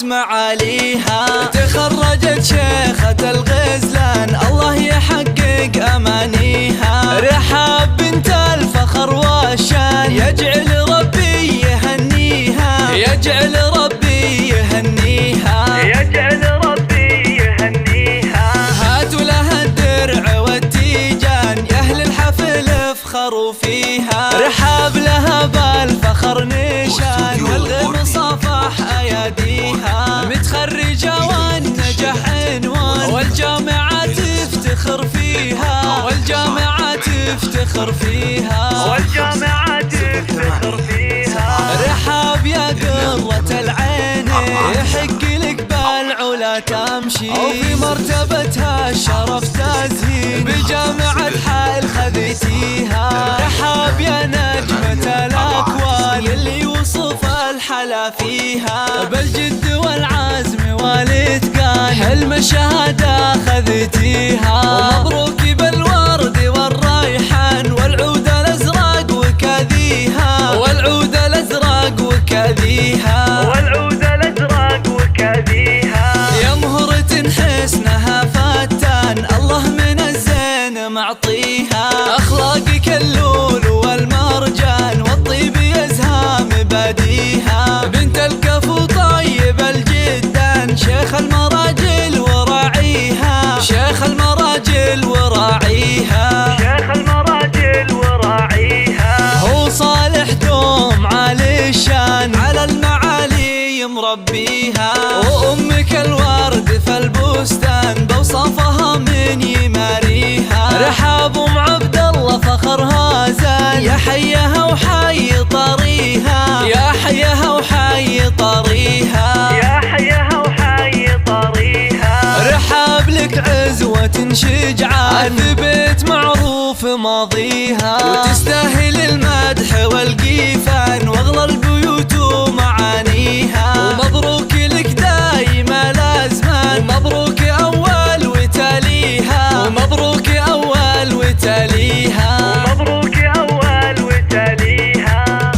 معاليها. تخرجت شيخة الغزلان الله يحقق أمانيها. رحاب بنت الفخر والشان يجعل ربي يهنيها، يجعل ربي يهنيها، يجعل ربي يهنيها. هاتوا لها الدرع والتيجان يا أهل الحفل افخروا فيها. رحاب لها بالفخر نشان والغيم صافح أياديها. متخرجة والنجاح عنوان والجامعة تفتخر فيها، والجامعة تفتخر فيها، والجامعة تفتخر فيها. رحاب يا قرة العين يحق لك بالعلا تمشي، وفي مرتبتها الشرف تزهي بجامعة حائل خذيتيها. رحاب يا نجمة الأكوان اللي وصف الحلا فيها، بالجد والعزم والإتقان حلم الشهادة خذيتيها. ومبروك بالورد والريحان والعود الأزرق وكذيها، والعود الأزرق وكذيها، والعود الأزرق وكذيها. يا مهرة حسنها فتان الله من الزين معطيها. أخلاقك اللول والمرجان والطيب يزهى مباديها. بنت الكفو طيب الجدان شيخ المراجل وراعيها، شيخ المراجل وراعيها، شيخ المراجل وراعيها. هو صالح دوم عالي الشان على المعالي مربيها. وأمك الورد في البستان بوصفها من يماريها. رحاب أم عبد الله فخرها زان يا حيها وحي طريها، يا حيها وحي طريها، يا حيها وحي طريها. رحاب لك عزوة شجعان في بيت معروف ماضيها، وتستاهل المدح والقيفان واغلى البيوت ومعانيها. ومبروك لك دايم الازمان، ومبروك اول وتاليها، ومبروك اول وتاليها، ومبروك اول وتاليها.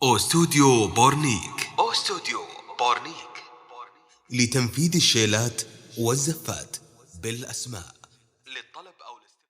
استوديو بورنيك. استوديو بورنيك لتنفيذ الشيلات والزفات بالأسماء.